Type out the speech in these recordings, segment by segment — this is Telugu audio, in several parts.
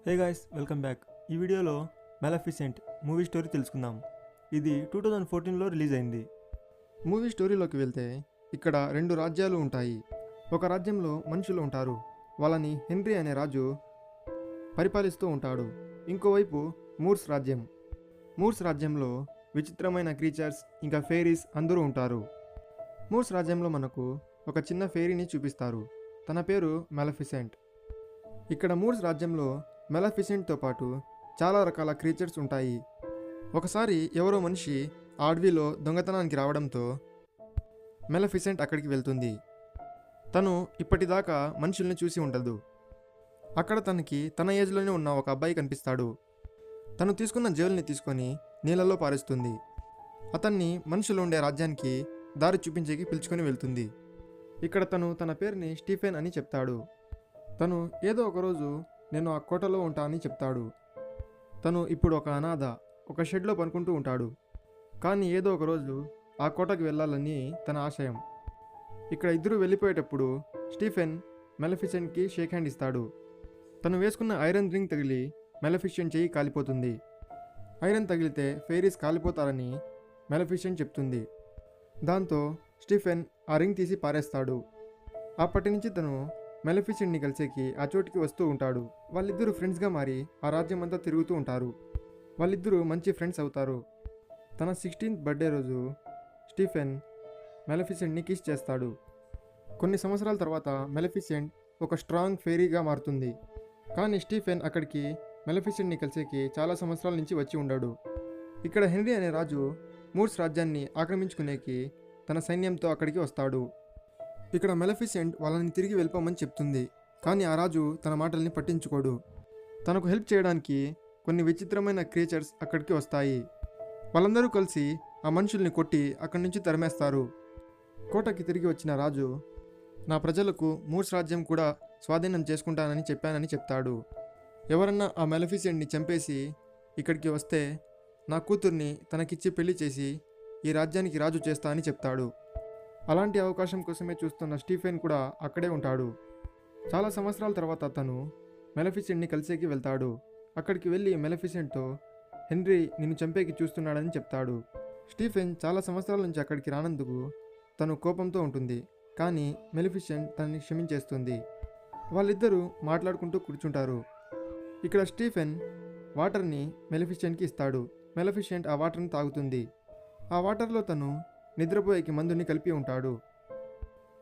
Hey guys, welcome back. ఈ వీడియోలో మెలఫిసెంట్ మూవీ స్టోరీ తెలుసుకుందాం. ఇది 2014లో రిలీజ్ అయింది. మూవీ స్టోరీలోకి వెళ్తే ఇక్కడ రెండు రాజ్యాలు ఉంటాయి. ఒక రాజ్యంలో మనుషులు ఉంటారు. వాళ్ళని హెన్రీ అనే రాజు పరిపాలిస్తూ ఉంటాడు. ఇంకోవైపు మూర్స్ రాజ్యం. మూర్స్ రాజ్యంలో విచిత్రమైన క్రీచర్స్ ఇంకా ఫెయిరీస్ అందరూ ఉంటారు. మూర్స్ రాజ్యంలో మనకు ఒక చిన్న ఫెయిరీని చూపిస్తారు. తన పేరు మెలఫిసెంట్. ఇక్కడ మూర్స్ రాజ్యంలో మెలఫిసెంట్తో పాటు చాలా రకాల క్రీచర్స్ ఉంటాయి. ఒకసారి ఎవరో మనిషి ఆ అడవిలో దొంగతనానికి రావడంతో మెలఫిసెంట్ అక్కడికి వెళ్తుంది. తను ఇప్పటిదాకా మనుషుల్ని చూసి ఉండదు. అక్కడ తనకి తన ఏజ్లోనే ఉన్న ఒక అబ్బాయి కనిపిస్తాడు. తను తీసుకున్న జేలుని తీసుకొని నీళ్ళలో పారేస్తుంది. అతన్ని మనుషులు ఉండే రాజ్యానికి దారి చూపించేకి పిలుచుకొని వెళ్తుంది. ఇక్కడ తను తన పేరుని స్టీఫెన్ అని చెప్తాడు. తను ఏదో ఒకరోజు నేను ఆ కోటలో ఉంటా అని చెప్తాడు. తను ఇప్పుడు ఒక అనాథ, ఒక షెడ్లో పనుకుంటూ ఉంటాడు. కానీ ఏదో ఒకరోజు ఆ కోటకు వెళ్ళాలని తన ఆశయం. ఇక్కడ ఇద్దరు వెళ్ళిపోయేటప్పుడు స్టీఫెన్ మెలఫిసెంట్కి షేక్ హ్యాండ్ ఇస్తాడు. తను వేసుకున్న ఐరన్ రింగ్ తగిలి మెలఫిసెంట్ చెయ్యి కాలిపోతుంది. ఐరన్ తగిలితే ఫెయిరీస్ కాలిపోతారని మెలఫిసెంట్ చెప్తుంది. దాంతో స్టీఫెన్ ఆ రింగ్ తీసి పారేస్తాడు. అప్పటి నుంచి తను మెలఫిసెంట్ని కలిసేకి ఆ చోటుకి వస్తూ ఉంటాడు. వాళ్ళిద్దరూ ఫ్రెండ్స్గా మారి ఆ రాజ్యం అంతా తిరుగుతూ ఉంటారు. వాళ్ళిద్దరూ మంచి ఫ్రెండ్స్ అవుతారు. తన 16th బర్త్డే రోజు స్టీఫెన్ మెలఫిసెంట్ని కిస్ చేస్తాడు. కొన్ని సంవత్సరాల తర్వాత మెలఫిసెంట్ ఒక స్ట్రాంగ్ ఫెయిరీగా మారుతుంది. కానీ స్టీఫెన్ అక్కడికి మెలఫిసెంట్ని కలిసేకి చాలా సంవత్సరాల నుంచి వచ్చి ఉండాడు. ఇక్కడ హెన్రీ అనే రాజు మూర్స్ రాజ్యాన్ని ఆక్రమించుకునేకి తన సైన్యంతో అక్కడికి వస్తాడు. ఇక్కడ మెలఫిసెంట్ వాళ్ళని తిరిగి వెళ్ళిపోమని చెప్తుంది. కానీ ఆ రాజు తన మాటల్ని పట్టించుకోడు. తనకు హెల్ప్ చేయడానికి కొన్ని విచిత్రమైన క్రీచర్స్ అక్కడికి వస్తాయి. వాళ్ళందరూ కలిసి ఆ మనుషుల్ని కొట్టి అక్కడి నుంచి తరిమేస్తారు. కోటకి తిరిగి వచ్చిన రాజు నా ప్రజలకు మూర్స్ రాజ్యం కూడా స్వాధీనం చేసుకుంటానని చెప్పానని చెప్తాడు. ఎవరన్నా ఆ మెలఫిసెంట్ని చంపేసి ఇక్కడికి వస్తే నా కూతుర్ని తనకిచ్చి పెళ్లి చేసి ఈ రాజ్యానికి రాజు చేస్తా అని చెప్తాడు. అలాంటి అవకాశం కోసమే చూస్తున్న స్టీఫెన్ కూడా అక్కడే ఉంటాడు. చాలా సంవత్సరాల తర్వాత తను మెలఫిసెంట్ని కలిసేకి వెళ్తాడు. అక్కడికి వెళ్ళి మెలఫిసెంట్తో హెన్రీ నిన్ను చంపేకి చూస్తున్నాడని చెప్తాడు. స్టీఫెన్ చాలా సంవత్సరాల నుంచి అక్కడికి రానందుకు తను కోపంతో ఉంటుంది. కానీ మెలఫిసెంట్ తనని క్షమించేస్తుంది. వాళ్ళిద్దరూ మాట్లాడుకుంటూ కూర్చుంటారు. ఇక్కడ స్టీఫెన్ వాటర్ని మెలఫిసెంట్కి ఇస్తాడు. మెలఫిసెంట్ ఆ వాటర్ని తాగుతుంది. ఆ వాటర్లో తను నిద్రపోయేకి మందుని కలిపి ఉంటాడు.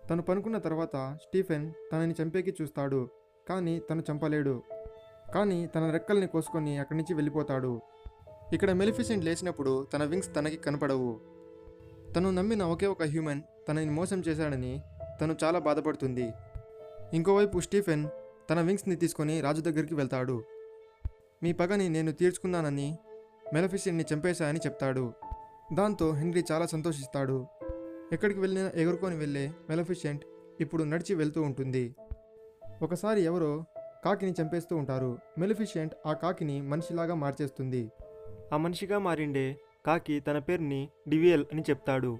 తను పనుకున్న తర్వాత స్టీఫెన్ తనని చంపేకి చూస్తాడు. కానీ తను చంపలేడు. కానీ తన రెక్కల్ని కోసుకొని అక్కడి నుంచి వెళ్ళిపోతాడు. ఇక్కడ మెలఫిసెంట్ లేచినప్పుడు తన వింగ్స్ తనకి కనపడవు. తను నమ్మిన ఒకే ఒక హ్యూమన్ తనని మోసం చేశాడని తను చాలా బాధపడుతుంది. ఇంకోవైపు స్టీఫెన్ తన వింగ్స్ని తీసుకొని రాజు దగ్గరికి వెళ్తాడు. మీ పగని నేను తీర్చుకున్నానని మెలఫిసెంట్ని చంపేశాయని చెప్తాడు. దాంతో హెన్రీ చాలా సంతోషిస్తాడు. ఎక్కడికి వెళ్ళినా ఎగురుకొని వెళ్ళే మెలఫిసెంట్ ఇప్పుడు నడిచి వెళ్తూ ఉంటుంది. ఒకసారి ఎవరో కాకిని చంపేస్తూ ఉంటారు. మెలఫిసెంట్ ఆ కాకిని మనిషిలాగా మార్చేస్తుంది. ఆ మనిషిగా మారిండే కాకి తన పేరుని డివియల్ అని చెప్తాడు.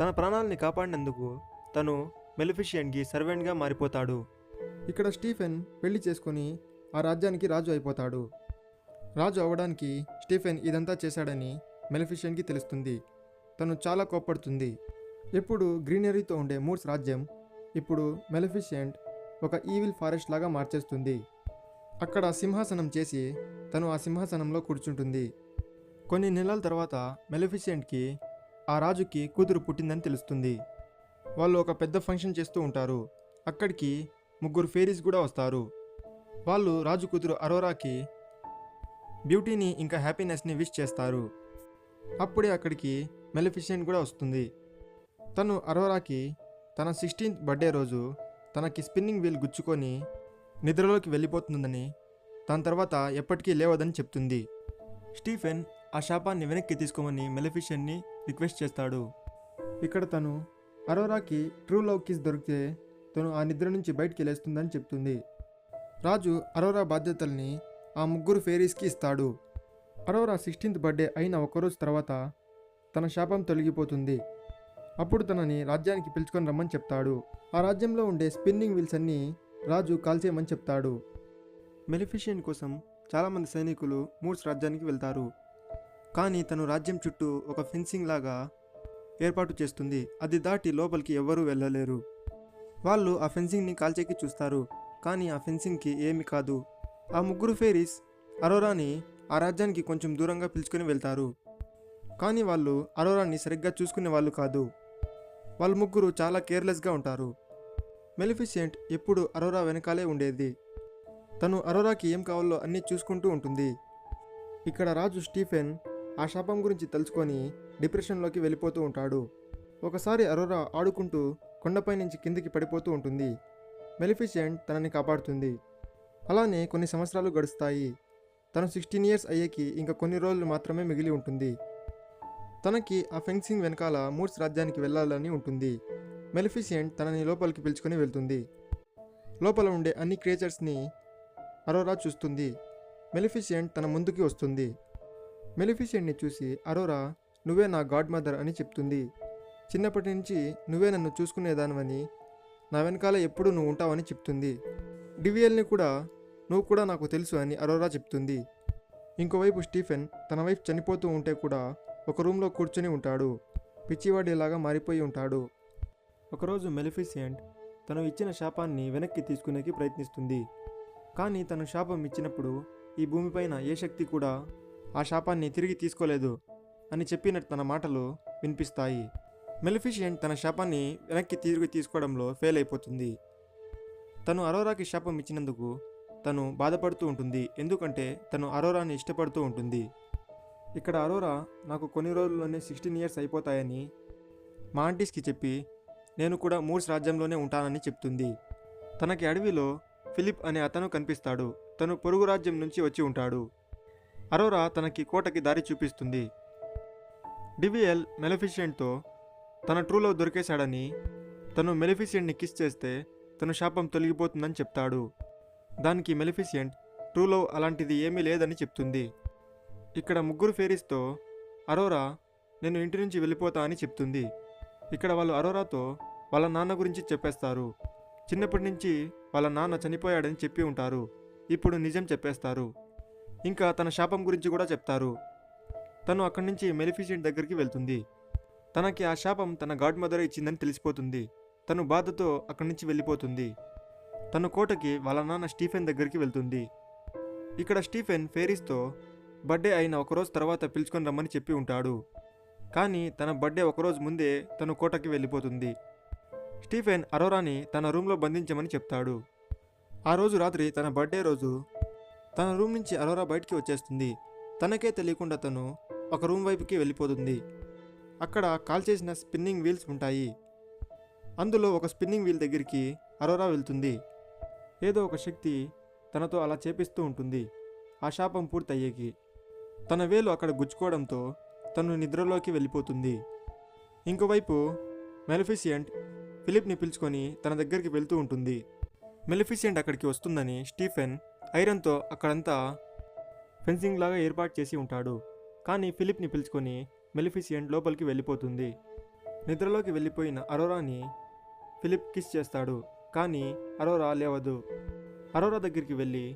తన ప్రాణాలని కాపాడినందుకు తను మెలఫిసెంట్కి సర్వెంట్గా మారిపోతాడు. ఇక్కడ స్టీఫెన్ పెళ్లి చేసుకొని ఆ రాజ్యానికి రాజు అయిపోతాడు. రాజు అవ్వడానికి స్టీఫెన్ ఇదంతా చేశాడని మెలఫిసెంట్కి తెలుస్తుంది. తను చాలా కోప్పడుతుంది. ఎప్పుడు గ్రీనరీతో ఉండే మూర్స్ రాజ్యం ఇప్పుడు మెలఫిసెంట్ ఒక ఈవిల్ ఫారెస్ట్ లాగా మార్చేస్తుంది. అక్కడ సింహాసనం చేసి తను ఆ సింహాసనంలో కూర్చుంటుంది. కొన్ని నెలల తర్వాత మెలఫిసెంట్కి ఆ రాజుకి కూతురు పుట్టిందని తెలుస్తుంది. వాళ్ళు ఒక పెద్ద ఫంక్షన్ చేస్తూ ఉంటారు. అక్కడికి 3 ఫెయిరీస్ కూడా వస్తారు. వాళ్ళు రాజు కూతురు అరోరాకి బ్యూటీని ఇంకా హ్యాపీనెస్ని విష్ చేస్తారు. అప్పుడే అక్కడికి మెలఫిసెంట్ కూడా వస్తుంది. తను అరోరాకి తన 16th బర్త్డే రోజు తనకి స్పిన్నింగ్ వీల్ గుచ్చుకొని నిద్రలోకి వెళ్ళిపోతుందని, దాని తర్వాత ఎప్పటికీ లేవదని చెప్తుంది. స్టీఫెన్ ఆ శాపాన్ని వెనక్కి తీసుకోమని మెలఫిసెంట్ని రిక్వెస్ట్ చేస్తాడు. ఇక్కడ తను అరోరాకి ట్రూ లవ్ కిస్ దొరికితే తను ఆ నిద్ర నుంచి బయటికి లేస్తుందని చెప్తుంది. రాజు అరోరా బాధ్యతల్ని ఆ 3 ఫెయిరీస్కి ఇస్తాడు. అరోరా 16th బర్త్డే అయిన ఒకరోజు తర్వాత తన శాపం తొలగిపోతుంది. అప్పుడు తనని రాజ్యానికి పిలుచుకొని రమ్మని చెప్తాడు. ఆ రాజ్యంలో ఉండే స్పిన్నింగ్ వీల్స్ అన్నీ రాజు కాల్చేయమని చెప్తాడు. మెలిఫిషియన్ కోసం చాలామంది సైనికులు మూర్స్ రాజ్యానికి వెళ్తారు. కానీ తను రాజ్యం చుట్టూ ఒక ఫెన్సింగ్ లాగా ఏర్పాటు చేస్తుంది. అది దాటి లోపలికి ఎవ్వరూ వెళ్ళలేరు. వాళ్ళు ఆ ఫెన్సింగ్ని కాల్చేకి చూస్తారు, కానీ ఆ ఫెన్సింగ్కి ఏమీ కాదు. ఆ ముగ్గురు ఫెయిరీస్ అరోరాని ఆ రాజ్యానికి కొంచెం దూరంగా పిలుచుకొని వెళ్తారు. కానీ వాళ్ళు అరోరాని సరిగ్గా చూసుకునే వాళ్ళు కాదు. వాళ్ళు ముగ్గురు చాలా కేర్లెస్గా ఉంటారు. మెలిఫిసెంట్ ఎప్పుడు అరోరా వెనకాలే ఉండేది. తను అరోరాకి ఏం కావాలో అన్నీ చూసుకుంటూ ఉంటుంది. ఇక్కడ రాజు స్టీఫెన్ ఆ శాపం గురించి తెలుసుకొని డిప్రెషన్లోకి వెళ్ళిపోతూ ఉంటాడు. ఒకసారి అరోరా ఆడుకుంటూ కొండపై నుంచి కిందికి పడిపోతూ ఉంటుంది. మెలిఫిసెంట్ తనని కాపాడుతుంది. అలానే కొన్ని సంవత్సరాలు గడుస్తాయి. తను 16 ఇయర్స్ అయ్యేకి ఇంకా కొన్ని రోజులు మాత్రమే మిగిలి ఉంటుంది. తనకి ఆ ఫెన్సింగ్ వెనకాల మూర్స్ రాజ్యానికి వెళ్ళాలని ఉంటుంది. మెలిఫిసెంట్ తనని లోపలికి పిలుచుకొని వెళ్తుంది. లోపల ఉండే అన్ని క్రియేచర్స్ని అరోరా చూస్తుంది. మెలిఫిసెంట్ తన ముందుకి వస్తుంది. మెలిఫిసెంట్ని చూసి అరోరా, నువ్వే నా గాడ్ మదర్ అని చెప్తుంది. చిన్నప్పటి నుంచి నువ్వే నన్ను చూసుకునేదానివని, నా వెనకాల ఎప్పుడు నువ్వు ఉంటావని చెప్తుంది. డివియల్ని కూడా నువ్వు కూడా నాకు తెలుసు అని అరోరా చెప్తుంది. ఇంకోవైపు స్టీఫెన్ తన వైఫ్ చనిపోతూ ఉంటే కూడా ఒక రూమ్లో కూర్చొని ఉంటాడు. పిచ్చివాడిలాగా మారిపోయి ఉంటాడు. ఒకరోజు మెలిఫిసెంట్ తను ఇచ్చిన శాపాన్ని వెనక్కి తీసుకునేకి ప్రయత్నిస్తుంది. కానీ తను శాపం ఇచ్చినప్పుడు ఈ భూమిపైన ఏ శక్తి కూడా ఆ శాపాన్ని తిరిగి తీసుకోలేదు అని చెప్పినట్టు తన మాటలు వినిపిస్తాయి. మెలిఫిసెంట్ తన శాపాన్ని వెనక్కి తిరిగి తీసుకోవడంలో ఫెయిల్ అయిపోతుంది. తను అరోరాకి శాపం ఇచ్చినందుకు తను బాధపడుతూ ఉంటుంది. ఎందుకంటే తను అరోరాని ఇష్టపడుతూ ఉంటుంది. ఇక్కడ అరోరా నాకు కొన్ని రోజుల్లోనే 16 ఇయర్స్ అయిపోతాయని మా ఆంటీస్కి చెప్పి నేను కూడా మూర్స్ రాజ్యంలోనే ఉంటానని చెప్తుంది. తనకి అడవిలో ఫిలిప్ అనే అతను కనిపిస్తాడు. తను పొరుగు రాజ్యం నుంచి వచ్చి ఉంటాడు. అరోరా తనకి కోటకి దారి చూపిస్తుంది. డివియల్ మెలిఫిసెంట్తో తన ట్రూ లవ్ దొరికేశాడని, తను మెలిఫిసెంట్ని కిస్ చేస్తే తను శాపం తొలగిపోతుందని చెప్తాడు. దానికి మెలిఫిసెంట్ ట్రూ లవ్ అలాంటిది ఏమీ లేదని చెప్తుంది. ఇక్కడ ముగ్గురు ఫెయిరీస్తో అరోరా నేను ఇంటి నుంచి వెళ్ళిపోతా అని చెప్తుంది. ఇక్కడ వాళ్ళు అరోరాతో వాళ్ళ నాన్న గురించి చెప్పేస్తారు. చిన్నప్పటి నుంచి వాళ్ళ నాన్న చనిపోయాడని చెప్పి ఉంటారు. ఇప్పుడు నిజం చెప్పేస్తారు. ఇంకా తన శాపం గురించి కూడా చెప్తారు. తను అక్కడి నుంచి మెలిఫిసెంట్ దగ్గరికి వెళ్తుంది. తనకి ఆ శాపం తన గాడ్ మదర్ ఇచ్చిందని తెలిసిపోతుంది. తను బాధతో అక్కడి నుంచి వెళ్ళిపోతుంది. తను కోటకి వాళ్ళ నాన్న స్టీఫెన్ దగ్గరికి వెళ్తుంది. ఇక్కడ స్టీఫెన్ ఫెయిరీస్తో బర్త్డే అయిన ఒకరోజు తర్వాత పిలుచుకొని రమ్మని చెప్పి ఉంటాడు. కానీ తన బర్త్డే ఒకరోజు ముందే తను కోటకి వెళ్ళిపోతుంది. స్టీఫెన్ అరోరాని తన రూమ్లో బంధించమని చెప్తాడు. ఆ రోజు రాత్రి తన బర్త్డే రోజు తన రూమ్ నుంచి అరోరా బయటికి వచ్చేస్తుంది. తనకే తెలియకుండా తను ఒక రూమ్ వైపుకి వెళ్ళిపోతుంది. అక్కడ కాల్ చేసిన స్పిన్నింగ్ వీల్స్ ఉంటాయి. అందులో ఒక స్పిన్నింగ్ వీల్ దగ్గరికి అరోరా వెళ్తుంది. ఏదో ఒక శక్తి తనతో అలా చేపిస్తూ ఉంటుంది. ఆ శాపం పూర్తయ్యేకి తన వేలు అక్కడ గుచ్చుకోవడంతో తను నిద్రలోకి వెళ్ళిపోతుంది. ఇంకోవైపు మెలిఫిసెంట్ ఫిలిప్ని పిలుచుకొని తన దగ్గరికి వెళ్తూ ఉంటుంది. మెలిఫిసెంట్ అక్కడికి వస్తుందని స్టీఫెన్ ఐరన్తో అక్కడంతా ఫెన్సింగ్ లాగా ఏర్పాటు చేసి ఉంటాడు. కానీ ఫిలిప్ని పిలుచుకొని మెలిఫిసెంట్ లోపలికి వెళ్ళిపోతుంది. నిద్రలోకి వెళ్ళిపోయిన అరోరాని ఫిలిప్ కిస్ చేస్తాడు. కానీ అరోరా లేవదు. అరోరా దగ్గరికి వెళ్ళి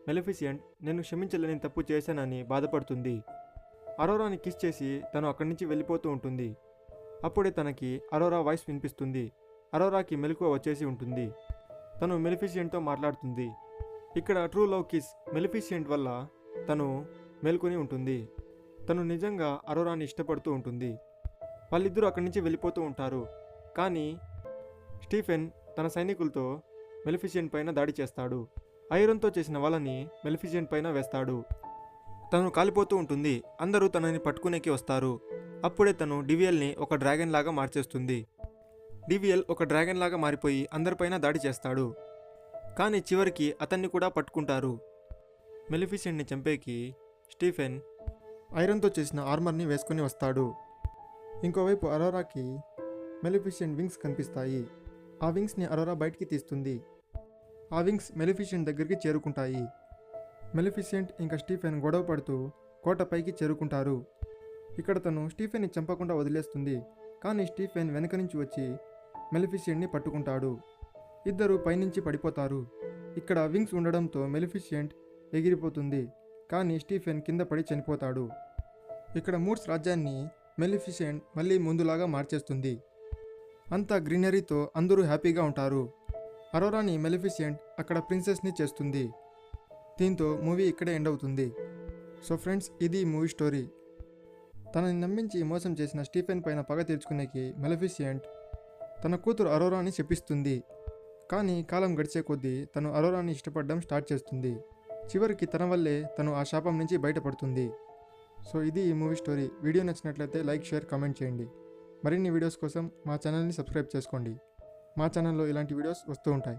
మెలిఫిసెంట్ నేను క్షమించలేని తప్పు చేశానని బాధపడుతుంది. అరోరాని కిస్ చేసి తను అక్కడి నుంచి వెళ్ళిపోతూ ఉంటుంది. అప్పుడే తనకి అరోరా వాయిస్ వినిపిస్తుంది. అరోరాకి మెలకువ వచ్చేసి ఉంటుంది. తను మెలిఫిసెంట్తో మాట్లాడుతుంది. ఇక్కడ ట్రూ లవ్ కిస్ మెలిఫిసెంట్ వల్ల తను మేల్కొని ఉంటుంది. తను నిజంగా అరోరాని ఇష్టపడుతూ ఉంటుంది. వాళ్ళిద్దరూ అక్కడి నుంచి వెళ్ళిపోతూ ఉంటారు. కానీ స్టీఫెన్ తన సైనికులతో మెలిఫిసెంట్ పైన దాడి చేస్తాడు. ఐరన్తో చేసిన వాళ్ళని మెలిఫిసెంట్ పైన వేస్తాడు. తను కాలిపోతూ ఉంటుంది. అందరూ తనని పట్టుకునేకి వస్తారు. అప్పుడే తను డివియల్ని ఒక డ్రాగన్ లాగా మార్చేస్తుంది. డివియల్ ఒక డ్రాగన్ లాగా మారిపోయి అందరిపైన దాడి చేస్తాడు. కానీ చివరికి అతన్ని కూడా పట్టుకుంటారు. మెలిఫిసెంట్ని చంపేకి స్టీఫెన్ ఐరన్తో చేసిన ఆర్మర్ని వేసుకొని వస్తాడు. ఇంకోవైపు అరోరాకి మెలిఫిసెంట్ వింగ్స్ కనిపిస్తాయి. ఆ వింగ్స్ని అరోరా బయటికి తీస్తుంది. ఆ వింగ్స్ మెలిఫిసెంట్ దగ్గరికి చేరుకుంటాయి. మెలిఫిసెంట్ ఇంకా స్టీఫెన్ గొడవ పడుతూ కోటపైకి చేరుకుంటారు. ఇక్కడ తను స్టీఫెన్ని చంపకుండా వదిలేస్తుంది. కానీ స్టీఫెన్ వెనక నుంచి వచ్చి మెలిఫిసెంట్ని పట్టుకుంటాడు. ఇద్దరు పైనుంచి పడిపోతారు. ఇక్కడ వింగ్స్ ఉండడంతో మెలిఫిషియంట్ ఎగిరిపోతుంది, కానీ స్టీఫెన్ కింద పడి చనిపోతాడు. ఇక్కడ మూర్స్ రాజ్యాన్ని మెలిఫిషియంట్ మళ్ళీ ముందులాగా మార్చేస్తుంది. అంతా గ్రీనరీతో అందరూ హ్యాపీగా ఉంటారు. అరోరాని మెలిఫిషియంట్ అక్కడ ప్రిన్సెస్ని చేస్తుంది. దీంతో మూవీ ఇక్కడే ఎండ్ అవుతుంది. సో ఫ్రెండ్స్, ఇది మూవీ స్టోరీ. తనని నమ్మించి మోసం చేసిన స్టీఫెన్ పైన పగ తీర్చుకునేకి మెలిఫిషియంట్ తన కూతురు అరోరాని శపిస్తుంది. కానీ కాలం గడిచే కొద్దీ తను అరోరాని ఇష్టపడడం స్టార్ట్ చేస్తుంది. చివరికి తన వల్లే తను ఆ శాపం నుంచి బయటపడుతుంది. సో ఇది ఈ మూవీ స్టోరీ. వీడియో నచ్చినట్లయితే లైక్, షేర్, కామెంట్ చేయండి. మరిన్ని వీడియోస్ కోసం మా ఛానల్ని సబ్స్క్రైబ్ చేసుకోండి. మా ఛానల్లో ఇలాంటి వీడియోస్ వస్తూ ఉంటాయి.